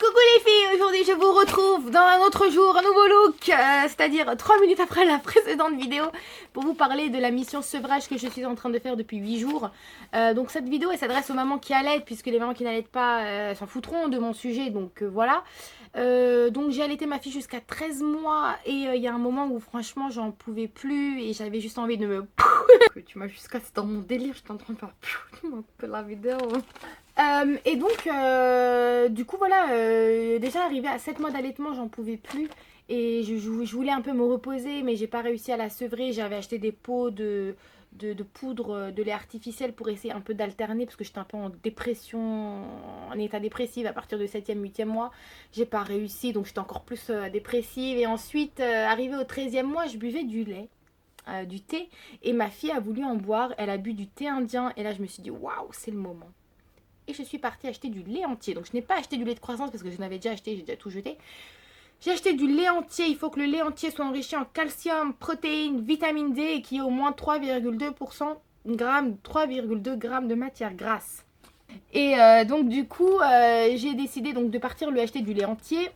Coucou les filles, aujourd'hui je vous retrouve dans un autre jour, un nouveau look, c'est-à-dire 3 minutes après la précédente vidéo pour vous parler de la mission sevrage que je suis en train de faire depuis 8 jours. Donc cette vidéo elle s'adresse aux mamans qui allaitent, puisque les mamans qui n'allaitent pas s'en foutront de mon sujet, donc voilà. Donc j'ai allaité ma fille jusqu'à 13 mois et il y a un moment où franchement j'en pouvais plus et j'avais juste envie de me... Tu m'as juste cassé dans mon délire, j'étais en train de faire un peu la vidéo. Et donc du coup voilà, déjà arrivé à 7 mois d'allaitement j'en pouvais plus et je voulais un peu me reposer, mais j'ai pas réussi à la sevrer. J'avais acheté des pots de poudre de lait artificiel pour essayer un peu d'alterner, parce que j'étais un peu en dépression, en état dépressif à partir du 7e, 8e mois. J'ai pas réussi, donc j'étais encore plus dépressive. Et ensuite, arrivé au 13e mois, je buvais du lait, du thé, et ma fille a voulu en boire. Elle a bu du thé indien, et là je me suis dit waouh, c'est le moment. Et je suis partie acheter du lait entier. Donc je n'ai pas acheté du lait de croissance parce que je l'avais déjà acheté, j'ai déjà tout jeté. J'ai acheté du lait entier. Il faut que le lait entier soit enrichi en calcium, protéines, vitamine D et qu'il y ait au moins 3,2% 3,2 grammes de matière grasse. Et donc du coup, j'ai décidé donc de partir lui acheter du lait entier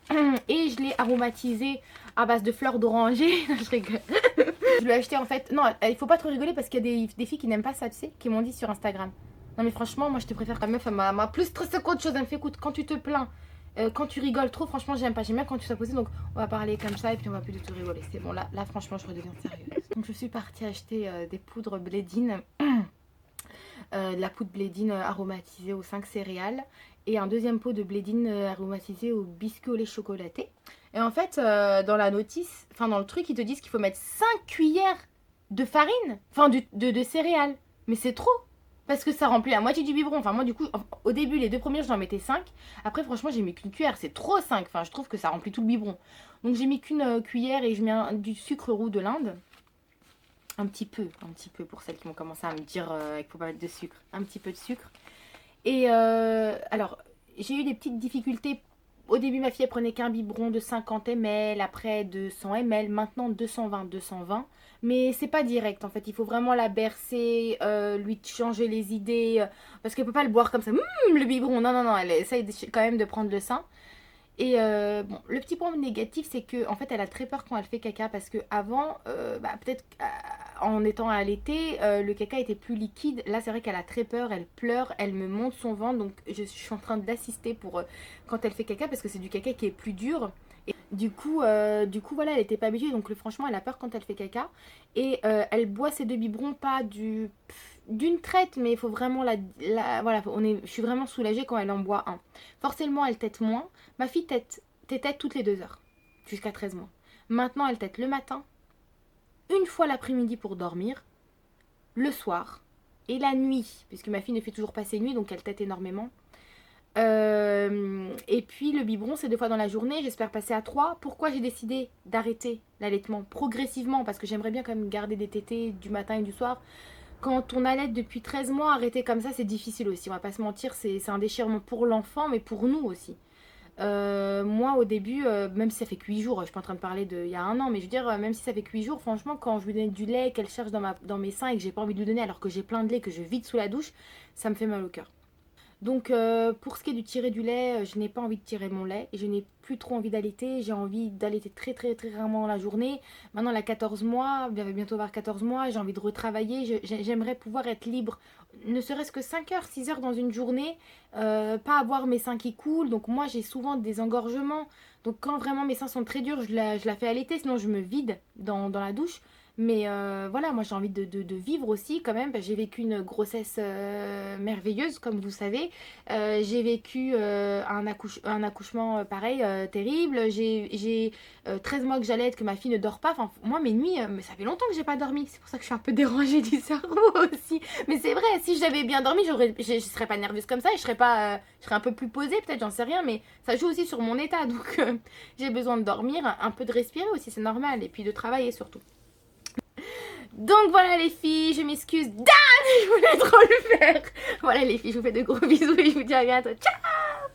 et je l'ai aromatisé à base de fleurs d'oranger. Je rigole. Je lui ai acheté en fait... Non, il faut pas trop rigoler parce qu'il y a des filles qui n'aiment pas ça, tu sais, qui m'ont dit sur Instagram. Non mais franchement, moi je te préfère. La meuf, elle m'a plus stressée qu'autre chose. Elle me fait écoute, quand tu te plains, quand tu rigoles trop, franchement j'aime pas. J'aime bien quand tu sois posé, donc on va parler comme ça et puis on va plus du tout rigoler. C'est bon, là franchement je redeviens sérieuse. Donc je suis partie acheter des poudres Blédine, de la poudre Blédine aromatisée aux 5 céréales et un deuxième pot de Blédine aromatisé au biscuit au lait chocolaté. Et en fait, dans la notice, enfin dans le truc, ils te disent qu'il faut mettre 5 cuillères de farine, enfin de céréales. Mais c'est trop! Parce que ça remplit la moitié du biberon. Enfin moi du coup, au début les 2 premières j'en mettais 5. Après franchement j'ai mis qu'une cuillère, c'est trop 5. Enfin je trouve que ça remplit tout le biberon. Donc j'ai mis qu'une cuillère et je mets du sucre roux de l'Inde. Un petit peu pour celles qui vont commencer à me dire qu'il faut pas mettre de sucre. Un petit peu de sucre. Et alors j'ai eu des petites difficultés. Au début ma fille elle prenait qu'un biberon de 50 ml, après de 100 ml, maintenant 220. Mais c'est pas direct en fait, il faut vraiment la bercer, lui changer les idées, parce qu'elle peut pas le boire comme ça, le biberon, non, elle essaye quand même de prendre le sein. Et bon, le petit point négatif c'est que en fait elle a très peur quand elle fait caca, parce que avant, peut-être en étant allaitée, le caca était plus liquide. Là c'est vrai qu'elle a très peur, elle pleure, elle me monte son ventre, donc je suis en train d'assister pour quand elle fait caca, parce que c'est du caca qui est plus dur. Et du coup voilà, elle était pas habituée, donc franchement elle a peur quand elle fait caca. Et elle boit ses 2 biberons pas d'une traite, mais il faut vraiment voilà, je suis vraiment soulagée quand elle en boit un. Forcément elle tète moins. Ma fille tétait toutes les 2 heures jusqu'à 13 mois. Maintenant elle tète le matin, une fois l'après-midi pour dormir, le soir et la nuit, puisque ma fille ne fait toujours pas ses nuits, donc elle tète énormément. Et puis le biberon c'est 2 fois dans la journée, j'espère passer à 3. Pourquoi j'ai décidé d'arrêter l'allaitement progressivement? Parce que j'aimerais bien quand même garder des tétées du matin et du soir. Quand on allaite depuis 13 mois, arrêter comme ça c'est difficile aussi, on va pas se mentir, c'est un déchirement pour l'enfant mais pour nous aussi. Moi au début, même si ça fait que 8 jours, je suis pas en train de parler d'il y a un an, mais je veux dire, même si ça fait que 8 jours, franchement quand je lui donne du lait, qu'elle cherche dans mes seins et que j'ai pas envie de lui donner alors que j'ai plein de lait, que je vide sous la douche, ça me fait mal au cœur. Donc pour ce qui est du tirer du lait, je n'ai pas envie de tirer mon lait. Je n'ai plus trop envie d'allaiter. J'ai envie d'allaiter très rarement dans la journée. Maintenant elle a 14 mois, elle va bientôt avoir 14 mois. J'ai envie de retravailler. J'aimerais pouvoir être libre, ne serait-ce que 5 heures, 6 heures dans une journée. Pas avoir mes seins qui coulent. Donc moi j'ai souvent des engorgements. Donc quand vraiment mes seins sont très durs, je la fais allaiter. Sinon je me vide dans la douche. Mais voilà, moi j'ai envie de vivre aussi quand même. J'ai vécu une grossesse merveilleuse, comme vous savez. J'ai vécu un accouchement pareil, terrible. J'ai 13 mois que j'allaite, que ma fille ne dort pas. Enfin, moi mes nuits, mais ça fait longtemps que j'ai pas dormi. C'est pour ça que je suis un peu dérangée du cerveau aussi. Mais c'est vrai, si j'avais bien dormi, je serais pas nerveuse comme ça. Et je serais un peu plus posée peut-être, j'en sais rien. Mais ça joue aussi sur mon état. Donc j'ai besoin de dormir, un peu de respirer aussi, c'est normal. Et puis de travailler surtout. Donc voilà les filles, je m'excuse. Je voulais trop le faire. Voilà les filles, je vous fais de gros bisous et je vous dis à bientôt. Ciao!